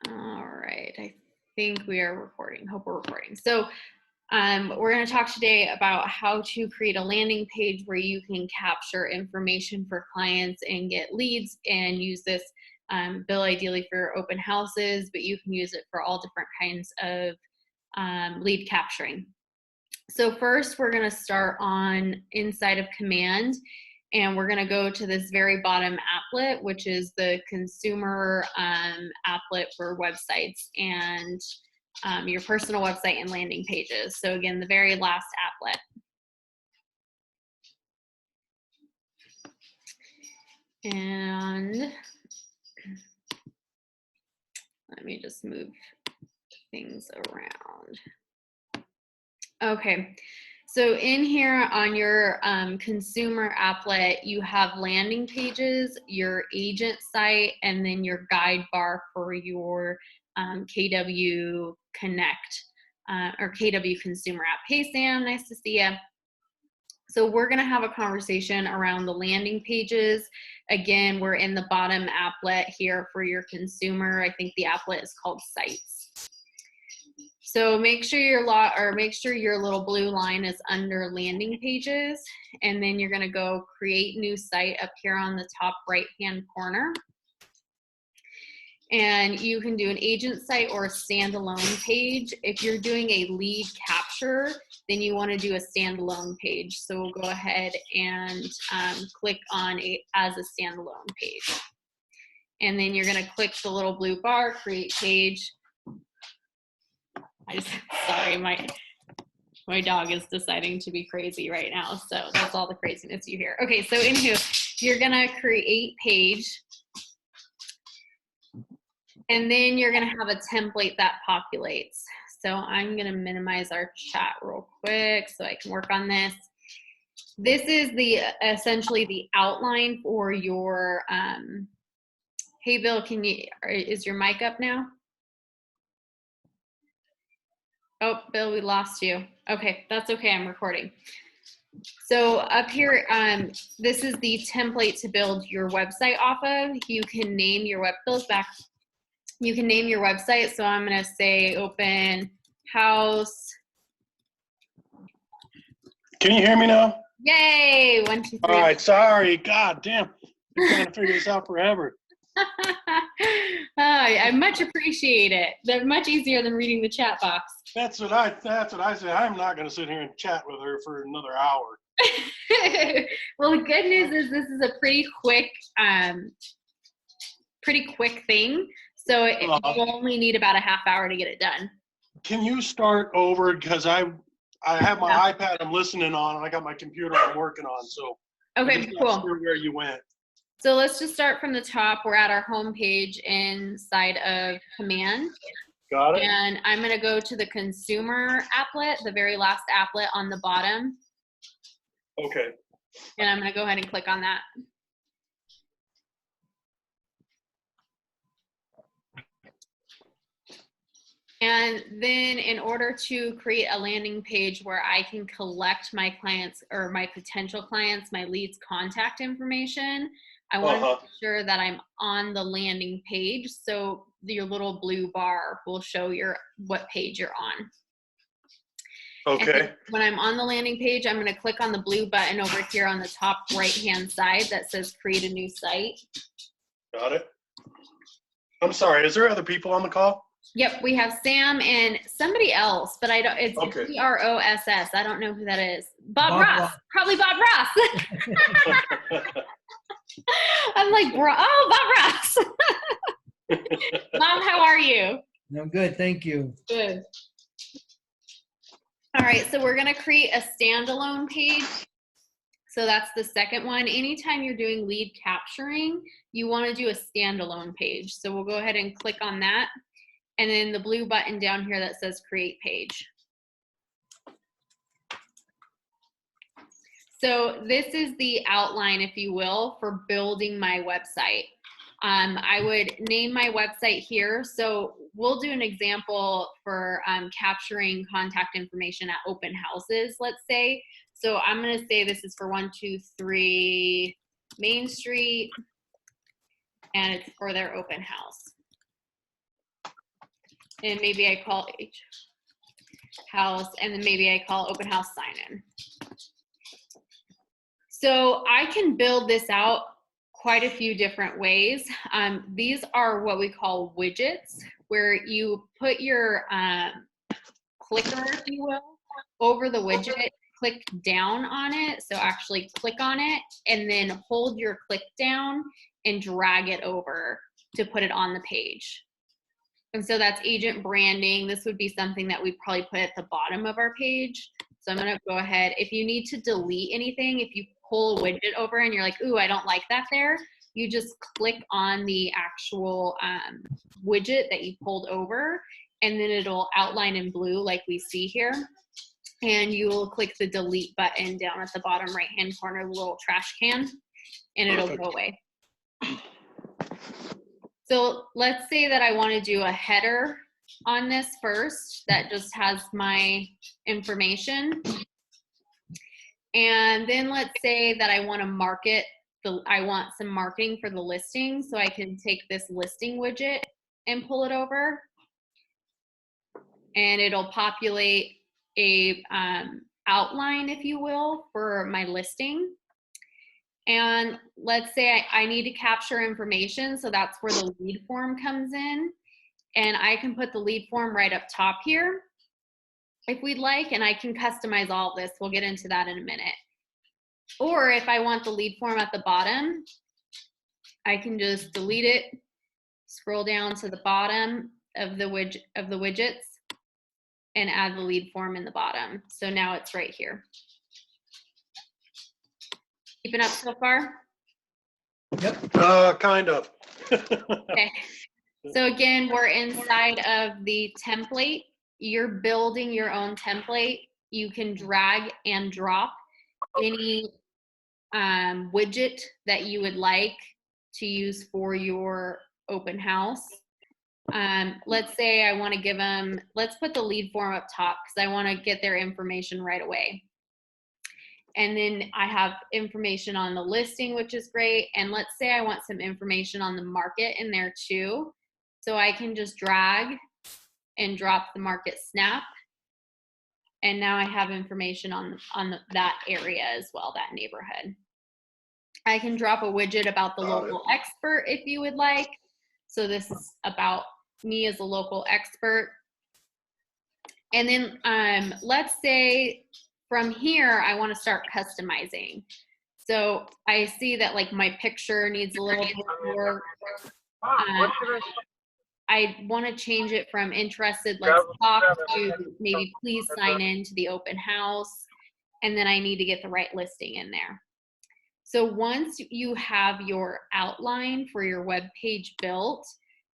All right, I think we are recording. Hope we're recording. So we're going to talk today about how to create a landing page where you can capture information for clients and get leads and use this bill ideally for your open houses, but you can use it for all different kinds of lead capturing. So first we're going to start on inside of Command, and we're going to go to this very bottom applet, which is the consumer applet for websites and your personal website and landing pages. So again, the very last applet. And let me just move things around. Okay, so in here on your consumer applet, you have landing pages, your agent site, and then your guide bar for your KW Connect or KW Consumer app. Hey Sam, nice to see you. So we're gonna have a conversation around the landing pages. Again, we're in the bottom applet here for your consumer. I think the applet is called Sites. So make sure your little blue line is under landing pages, and then you're gonna go create new site up here on the top right-hand corner. And you can do an agent site or a standalone page. If you're doing a lead capture, then you wanna do a standalone page. So we'll go ahead and click on as a standalone page. And then you're gonna click the little blue bar, create page. Sorry, my dog is deciding to be crazy right now, so that's all the craziness you hear. Okay, so anywho, you're gonna create page, and then you're gonna have a template that populates. So I'm gonna minimize our chat real quick so I can work on this. This is essentially the outline for your, hey Bill, is your mic up now? Oh, Bill, we lost you. Okay, that's okay, I'm recording. So up here, this is the template to build your website off of. You can name your You can name your website. So I'm gonna say open house. Can you hear me now? Yay, 1, 2, 3. All right, sorry, God damn. Been trying to figure this out forever. I much appreciate it. They're much easier than reading the chat box. That's what I said. I'm not going to sit here and chat with her for another hour. Well, the good news is this is a pretty quick thing. So you only need about a half hour to get it done. Can you start over? Because I have my iPad I'm listening on, and I got my computer I'm working on. So okay, I'm cool. Not sure where you went. So let's just start from the top. We're at our home page inside of Command. Got it. And I'm going to go to the consumer applet, the very last applet on the bottom. Okay. And I'm going to go ahead and click on that. And then in order to create a landing page where I can collect my clients or my potential clients, my leads contact information, I want to make sure that I'm on the landing page. So your little blue bar will show what page you're on. Okay. When I'm on the landing page, I'm going to click on the blue button over here on the top right-hand side that says create a new site. Got it. I'm sorry, is there other people on the call? Yep, we have Sam and somebody else, but I don't. It's okay. BROSS. I don't know who that is. Bob Ross. Probably Bob Ross. I'm like, bro. Oh, Bob Ross. Mom, how are you? I'm good, thank you. Good. All right, so we're gonna create a standalone page. So that's the second one. Anytime you're doing lead capturing, you want to do a standalone page. So we'll go ahead and click on that. And then the blue button down here that says create page. So this is the outline, if you will, for building my website. I would name my website here. So we'll do an example for capturing contact information at open houses, let's say. So I'm going to say this is for 123 Main Street, and it's for their open house. and maybe I call H house, and then maybe I call open house sign in. So I can build this out quite a few different ways. These are what we call widgets, where you put your clicker, if you will, over the widget, click down on it. So actually click on it and then hold your click down and drag it over to put it on the page. And so that's agent branding. This would be something that we'd probably put at the bottom of our page. So I'm gonna go ahead. If you need to delete anything, if you pull a widget over and you're like, ooh, I don't like that there, you just click on the actual widget that you pulled over, and then it'll outline in blue like we see here. And you will click the delete button down at the bottom right-hand corner, the little trash can, and it'll go away. So let's say that I want to do a header on this first that just has my information. And then let's say that I want to market, I want some marketing for the listing. So I can take this listing widget and pull it over. And it'll populate a outline, if you will, for my listing. And let's say I need to capture information, so that's where the lead form comes in. And I can put the lead form right up top here if we'd like, and I can customize all of this. We'll get into that in a minute. Or if I want the lead form at the bottom, I can just delete it, scroll down to the bottom of the widgets, and add the lead form in the bottom. So now it's right here. Keeping up so far? Yep. Kind of. Okay. So again, we're inside of the template. You're building your own template. You can drag and drop any widget that you would like to use for your open house. Let's say I want to give them, let's put the lead form up top because I want to get their information right away. And then I have information on the listing, which is great. And let's say I want some information on the market in there too. So I can just drag and drop the market snap. And now I have information on that area as well, that neighborhood. I can drop a widget about the local expert if you would like. So this is about me as a local expert. And then let's say from here, I want to start customizing. So I see that like my picture needs a little bit more. I want to change it from interested, let's talk, to maybe please sign in to the open house. And then I need to get the right listing in there. So once you have your outline for your web page built,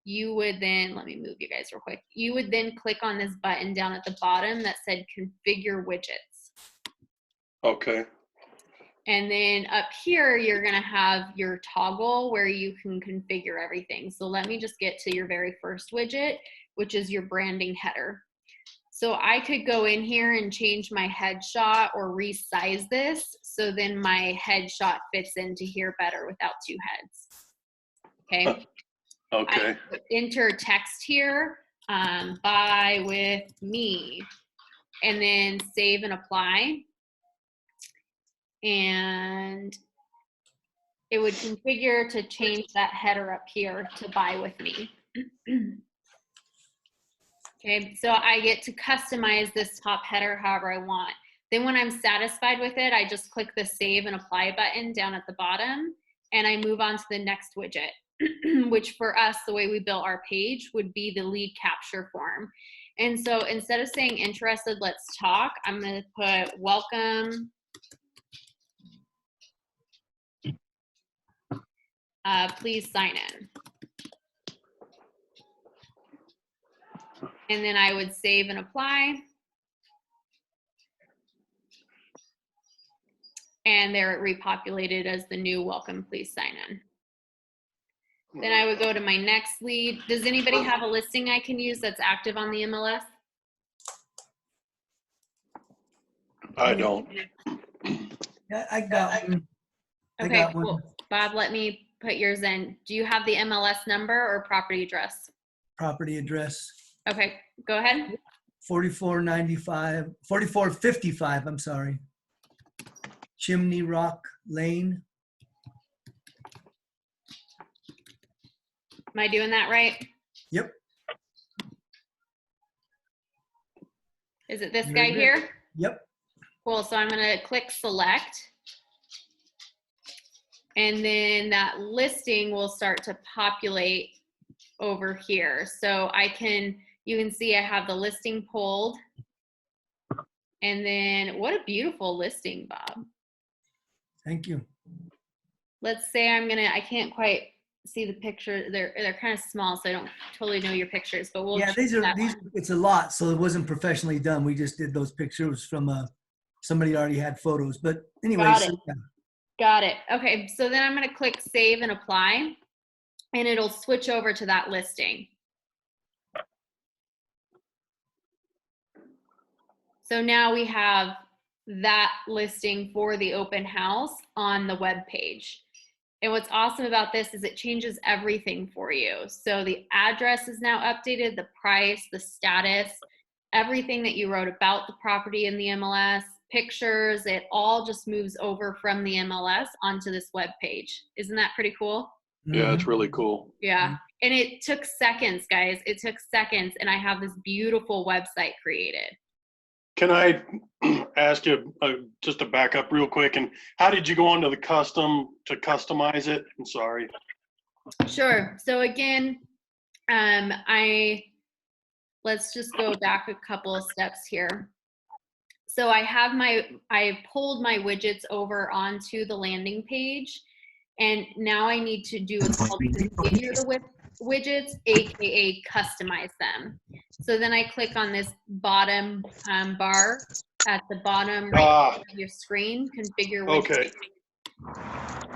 you would then, let me move you guys real quick. You would then click on this button down at the bottom that said configure widgets. Okay. And then up here, you're gonna have your toggle where you can configure everything. So let me just get to your very first widget, which is your branding header. So I could go in here and change my headshot or resize this so then my headshot fits into here better without two heads. Okay. Okay. I enter text here, buy with me, and then save and apply. And it would configure to change that header up here to buy with me. Okay, so I get to customize this top header however I want. Then when I'm satisfied with it, I just click the save and apply button down at the bottom, and I move on to the next widget, which for us, the way we built our page would be the lead capture form. And so instead of saying interested, let's talk, I'm gonna put welcome. Please sign in. And then I would save and apply. And there it repopulated as the new welcome, please sign in. Then I would go to my next lead. Does anybody have a listing I can use that's active on the MLS? I don't. Yeah, I got one. Okay, cool. Bob, let me put yours in. Do you have the MLS number or property address? Property address. Okay, go ahead. 4455, I'm sorry. Chimney Rock Lane. Am I doing that right? Yep. Is it this Very guy good. here? Yep. Cool, so I'm gonna click select. And then that listing will start to populate over here. So you can see I have the listing pulled. And then what a beautiful listing, Bob. Thank you. Let's say I can't quite see the picture. They're kind of small, so I don't totally know your pictures, but we'll Yeah, choose that one. it's a lot, so it wasn't professionally done. We just did those pictures from somebody already had photos. But anyway, Got so, it. yeah. Got it. Okay, so then I'm gonna click save and apply, and it'll switch over to that listing. So now we have that listing for the open house on the web page. And what's awesome about this is it changes everything for you. So the address is now updated, the price, the status, everything that you wrote about the property in the MLS, pictures, it all just moves over from the MLS onto this web page. Isn't that pretty cool? Yeah, it's Mhm. really cool. Yeah. And it took seconds, guys. It took seconds, and I have this beautiful website created. Can I ask you just to back up real quick? And how did you go on to the custom to customize it? I'm sorry. Sure. So again, let's just go back a couple of steps here. So I pulled my widgets over onto the landing page, and now I need to do what's called configure the widgets, aka customize them. So then I click on this bottom bar at the bottom right of your screen, configure widgets. Okay.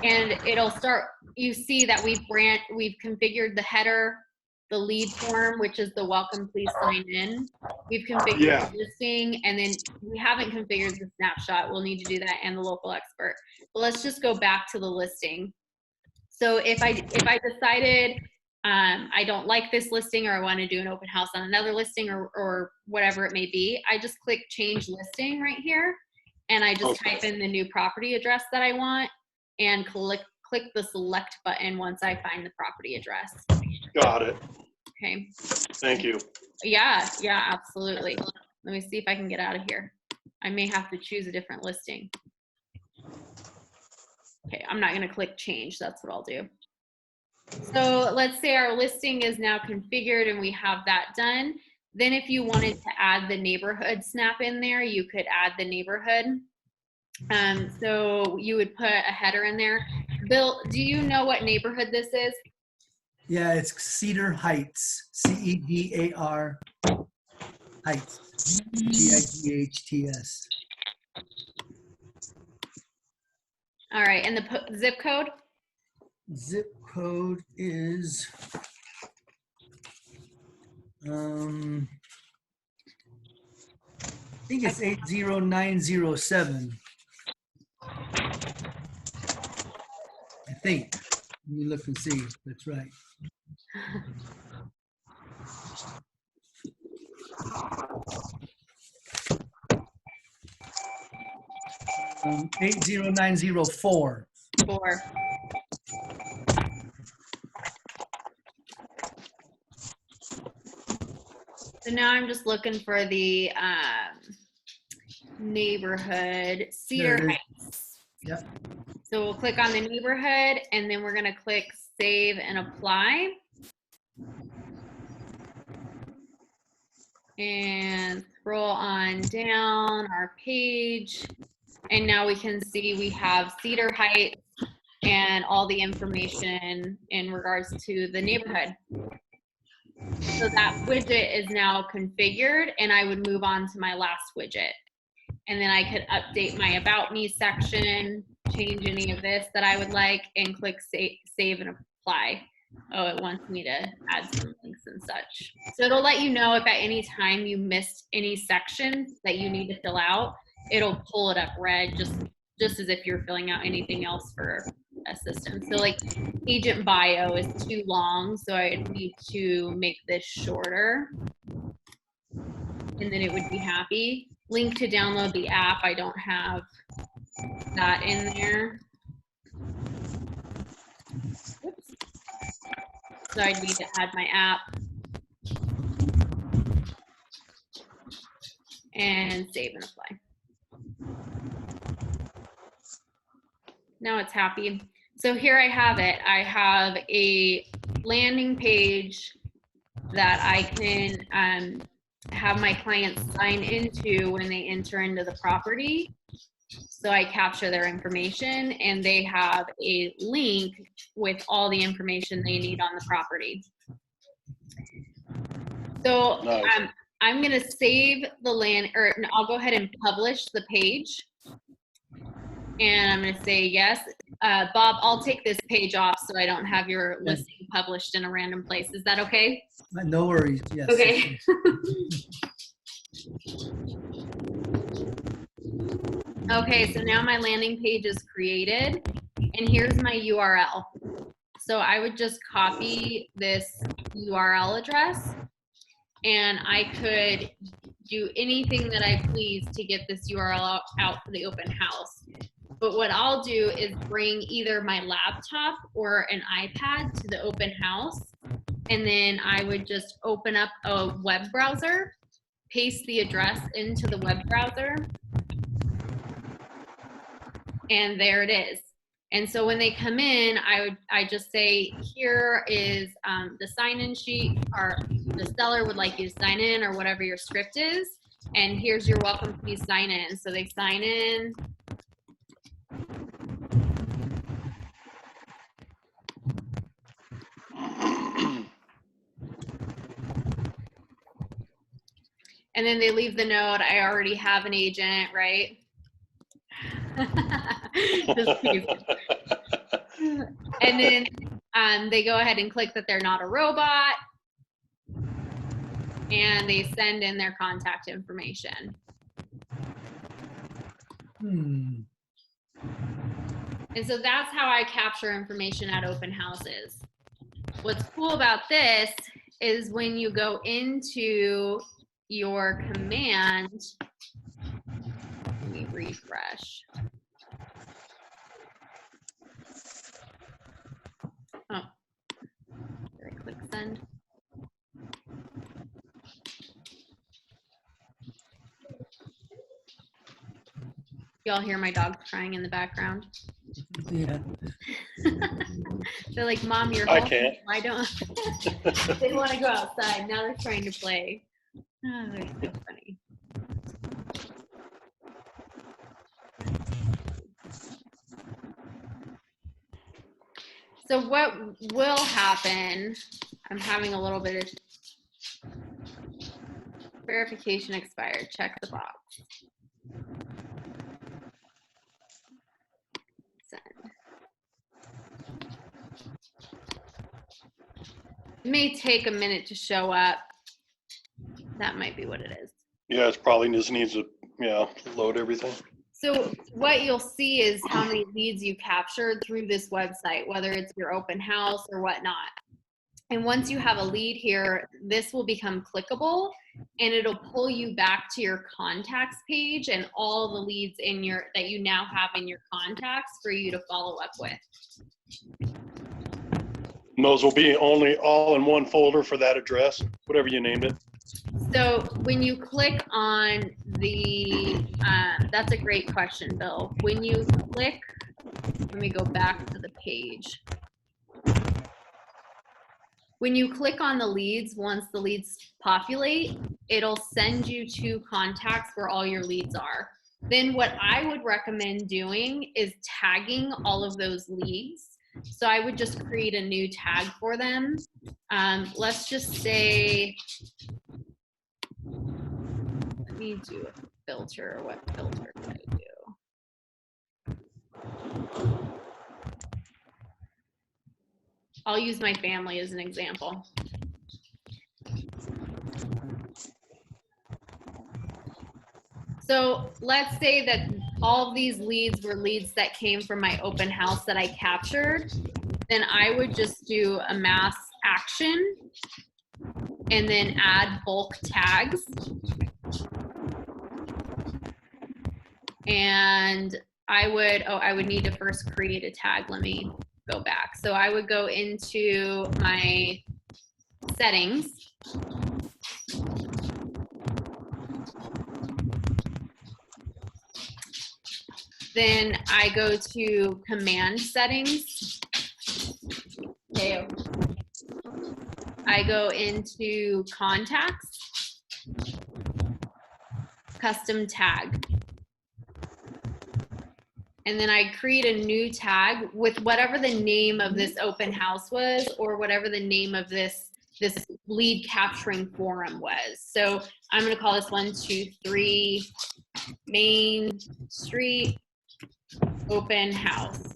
And it'll start, you see that we've configured the header, the lead form, which is the welcome, please sign in. We've configured the listing, and then we haven't configured the snapshot. We'll need to do that and the local expert. But let's just go back to the listing. So if I decided I don't like this listing, or I want to do an open house on another listing, or whatever it may be, I just click change listing right here, and I just type in the new property address that I want, and click the select button once I find the property address. Got it. Okay. Thank you. Yeah, absolutely. Let me see if I can get out of here. I may have to choose a different listing. Okay, I'm not going to click change. That's what I'll do. So let's say our listing is now configured and we have that done. Then if you wanted to add the neighborhood snap in there, you could add the neighborhood. So you would put a header in there. Bill, do you know what neighborhood this is? Yeah, it's Cedar Heights, CEDAR Heights, GIGHTS. All right, and the zip code? Zip code is I think it's 80907. I think. Let me look and see. That's right. 80904. 4. So now I'm just looking for the neighborhood, Cedar There it is. Heights. Yep. So we'll click on the neighborhood, and then we're gonna click save and apply. And scroll on down our page. And now we can see we have Cedar Heights and all the information in regards to the neighborhood. So that widget is now configured, and I would move on to my last widget. And then I could update my About Me section, change any of this that I would like, and click save and apply. Oh, it wants me to add some links and such. So it'll let you know if at any time you missed any section that you need to fill out. It'll pull it up red, just as if you're filling out anything else for a system. So like agent bio is too long, so I need to make this shorter. and then it would be happy. Link to download the app, I don't have that in there. Oops. So I'd need to add my app. And save and apply. Now it's happy. So here I have it. I have a landing page that I can have my clients sign into when they enter into the property. So I capture their information and they have a link with all the information they need on the property. So Nice. I'm going to save the land, or I'll go ahead and publish the page. And I'm going to say, yes, Bob, I'll take this page off so I don't have your listing published in a random place. Is that okay? No worries. Yes. Okay. Okay, so now my landing page is created and here's my URL. So I would just copy this URL address and I could do anything that I please to get this URL out for the open house. But what I'll do is bring either my laptop or an iPad to the open house, and then I would just open up a web browser, paste the address into the web browser, and there it is. And so when they come in, I just say, here is the sign-in sheet, or the seller would like you to sign in, or whatever your script is, and here's your welcome, please sign in. So they sign in. And then they leave the note, I already have an agent, right? And then they go ahead and click that they're not a robot, and they send in their contact information. And so that's how I capture information at open houses. What's cool about this is when you go into your command, let me refresh. Oh, did I click send? Y'all hear my dog crying in the background? Yeah. They're like, Mom, you're I home. can't. Why don't they want to go outside? Now they're trying to play. Oh, they're so funny. So what will happen, I'm having a little bit of verification expired. Check the box. Send. It may take a minute to show up. That might be what it is. Yeah, it's probably just needs to, load everything. So what you'll see is how many leads you captured through this website, whether it's your open house or whatnot. And once you have a lead here, this will become clickable and it'll pull you back to your contacts page and all the leads in your that you now have in your contacts for you to follow up with. And those will be only all in one folder for that address, whatever you named it. So when you click on the, that's a great question, Bill. When you click, let me go back to the page. When you click on the leads, once the leads populate, it'll send you to contacts where all your leads are. Then what I would recommend doing is tagging all of those leads. So I would just create a new tag for them. Let's just say, let me do a filter. What filter can I do? I'll use my family as an example. So let's say that all of these leads were leads that came from my open house that I captured. Then I would just do a mass action and then add bulk tags. and I would need to first create a tag. Let me go back. So I would go into my settings. Then I go to command settings. Okay. I go into contacts, custom tag. And then I create a new tag with whatever the name of this open house was, or whatever the name of this lead capturing forum was. So I'm going to call this 123 Main Street open house.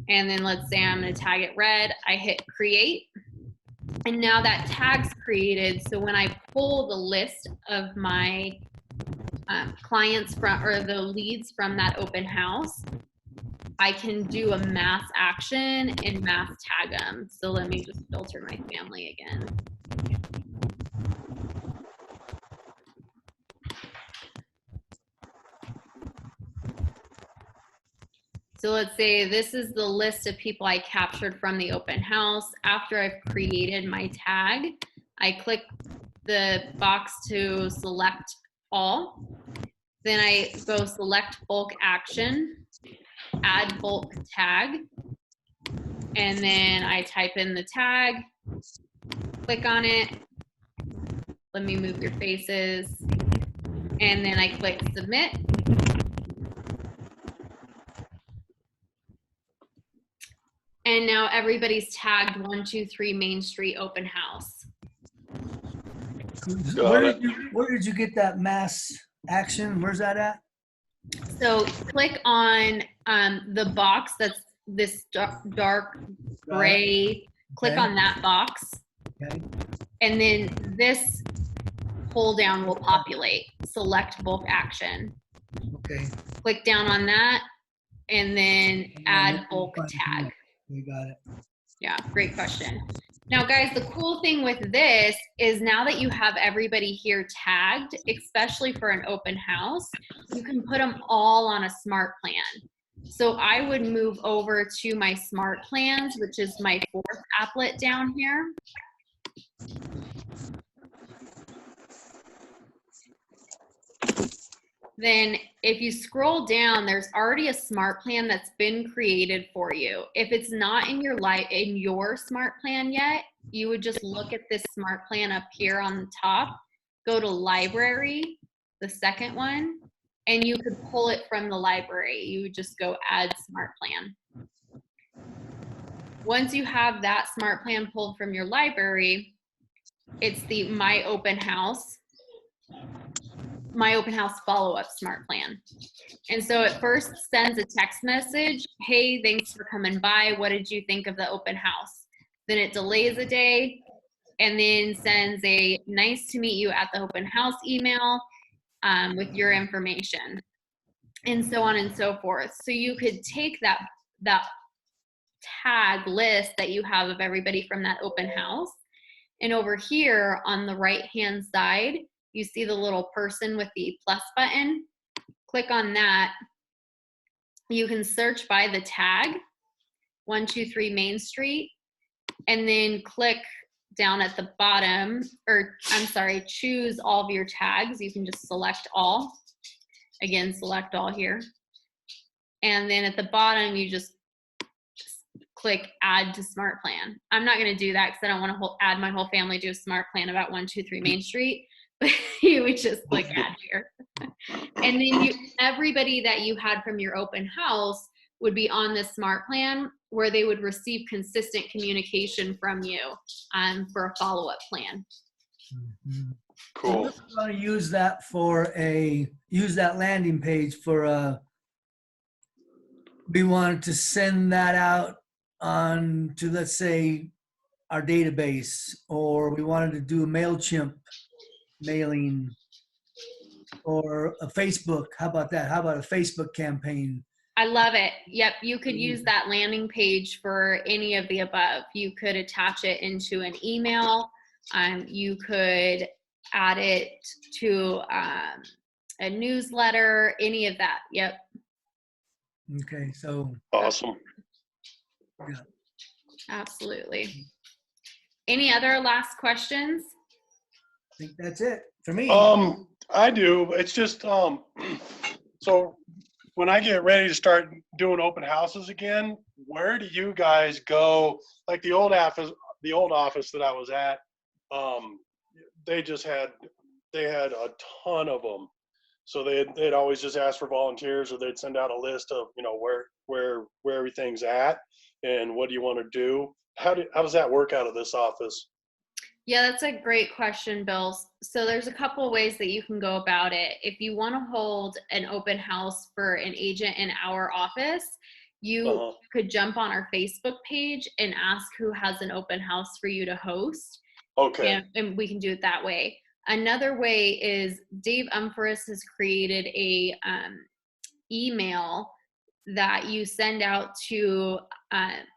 And then let's say I'm going to tag it red. I hit create. And now that tag's created. So when I pull the list of my clients from, or the leads from that open house, I can do a mass action and mass tag them. So let me just filter my family again. So let's say this is the list of people I captured from the open house. After I've created my tag, I click the box to select all. Then I go select bulk action, add bulk tag, and then I type in the tag, click on it. Let me move your faces. And then I click submit. And now everybody's tagged 123 Main Street open house. Where did you get that mass action? Where's that at? So click on the box that's this dark gray. Click on that box. Okay. And then this pull down will populate. Select bulk action. Okay. Click down on that and then add bulk tag. We got it. Yeah, great question. Now, guys, the cool thing with this is now that you have everybody here tagged, especially for an open house, you can put them all on a smart plan. So I would move over to my smart plans, which is my fourth applet down here. Then if you scroll down, there's already a smart plan that's been created for you. If it's not in your smart plan yet, you would just look at this smart plan up here on the top, go to library, the second one, and you could pull it from the library. You would just go add smart plan. Once you have that smart plan pulled from your library, it's the My Open House follow-up smart plan. And so it first sends a text message, hey, thanks for coming by. What did you think of the open house? Then it delays a day and then sends a nice to meet you at the open house email with your information, and so on and so forth. So you could take that tag list that you have of everybody from that open house, and over here on the right-hand side, you see the little person with the plus button. Click on that. You can search by the tag, 123 Main Street, and then click down at the bottom, or I'm sorry, choose all of your tags. You can just select all. Again, select all here. And then at the bottom, you just click add to smart plan. I'm not gonna do that because I don't wanna add my whole family to a smart plan about 123 Main Street. You would just click add here. And then everybody that you had from your open house would be on this smart plan where they would receive consistent communication from you for a follow-up plan. Mm-hmm. Cool. So we're going to use that use that landing page for we wanted to send that out on to, let's say, our database, or we wanted to do a MailChimp mailing, or a Facebook. How about that? How about a Facebook campaign? I love it. Yep, you could use that landing page for any of the above. You could attach it into an email. You could add it to a newsletter, any of that. Yep. Okay, so, Awesome. Absolutely. Any other last questions? I think that's it for me. I do. It's just, so when I get ready to start doing open houses again, where do you guys go? Like the old office that I was at, they had a ton of them. So they'd always just ask for volunteers, or they'd send out a list of, where everything's at and what do you want to do? How does that work out of this office? Yeah, that's a great question, Bill. So there's a couple of ways that you can go about it. If you want to hold an open house for an agent in our office, you could jump on our Facebook page and ask who has an open house for you to host. Okay. And we can do it that way. Another way is Dave Umphorus has created a email that you send out to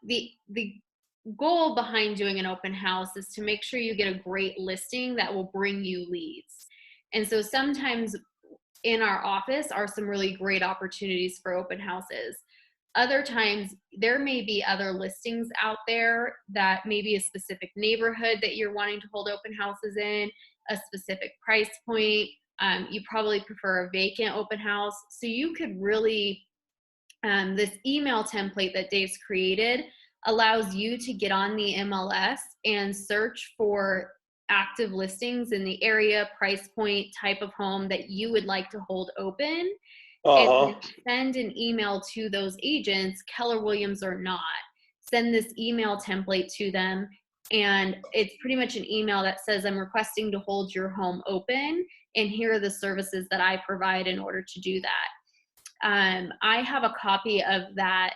the goal behind doing an open house is to make sure you get a great listing that will bring you leads. And so sometimes in our office are some really great opportunities for open houses. Other times there may be other listings out there that may be a specific neighborhood that you're wanting to hold open houses in, a specific price point. You probably prefer a vacant open house. So you could really, this email template that Dave's created allows you to get on the MLS and search for active listings in the area, price point, type of home that you would like to hold open. And send an email to those agents, Keller Williams or not. Send this email template to them, and it's pretty much an email that says, I'm requesting to hold your home open, and here are the services that I provide in order to do that. I have a copy of that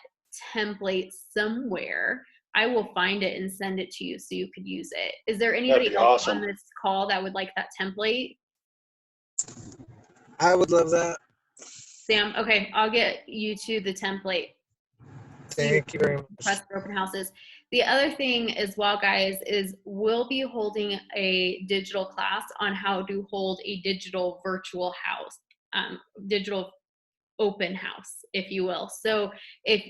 template somewhere. I will find it and send it to you so you could use it. Is there anybody else on this call that would like that template? I would love that. Sam, okay, I'll get you to the template. Thank you very much. Request for open houses. The other thing as well, guys, is we'll be holding a digital class on how to hold a digital virtual house, digital open house, if you will. So if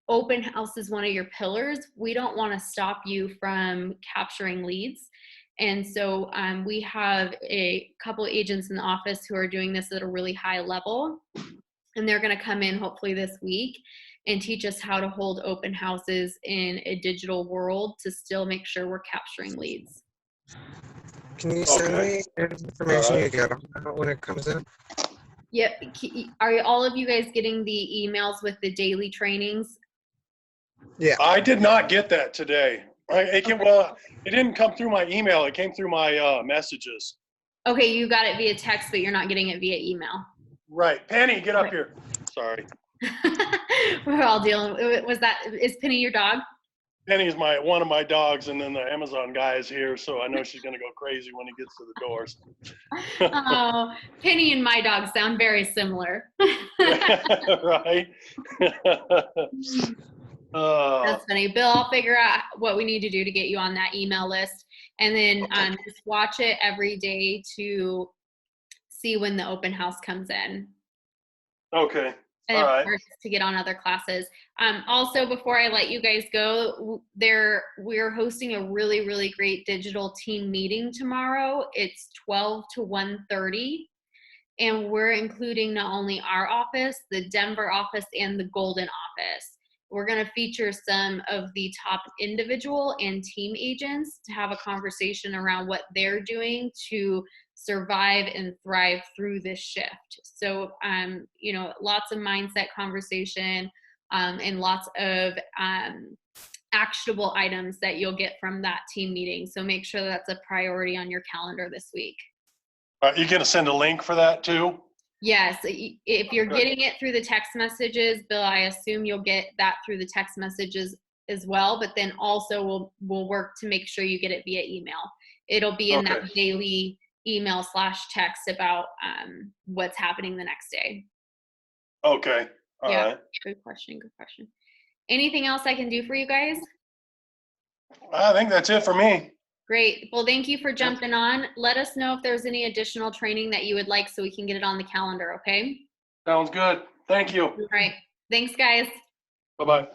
open house is one of your pillars, we don't want to stop you from capturing leads. And so we have a couple agents in the office who are doing this at a really high level. And they're going to come in hopefully this week and teach us how to hold open houses in a digital world to still make sure we're capturing leads. Can you send me information you get when it comes in? Yep. Are all of you guys getting the emails with the daily trainings? Yeah. I did not get that today. Well, it didn't come through my email. It came through my messages. Okay, you got it via text, but you're not getting it via email. Right. Penny, get up here. Sorry. We're all dealing. Is Penny your dog? Penny's one of my dogs, and then the Amazon guy is here, so I know she's going to go crazy when he gets to the doors. Oh, Penny and my dog sound very similar. Right? That's funny. Bill, I'll figure out what we need to do to get you on that email list, and then just watch it every day to see when the open house comes in. Okay. And all right. to get on other classes. Also, before I let you guys go, we're hosting a really, really great digital team meeting tomorrow. It's 12 to 1:30. And we're including not only our office, the Denver office, and the Golden office. We're going to feature some of the top individual and team agents to have a conversation around what they're doing to survive and thrive through this shift. So, lots of mindset conversation and lots of actionable items that you'll get from that team meeting. So make sure that's a priority on your calendar this week. Are you going to send a link for that too? Yes. If you're getting it through the text messages, Bill, I assume you'll get that through the text messages as well. But then also we'll work to make sure you get it via email. It'll be in that daily email/text about what's happening the next day. Okay. All right. Good question. Good question. Anything else I can do for you guys? I think that's it for me. Great. Well, thank you for jumping on. Let us know if there's any additional training that you would like so we can get it on the calendar, okay? Sounds good. Thank you. All right. Thanks, guys. Bye-bye.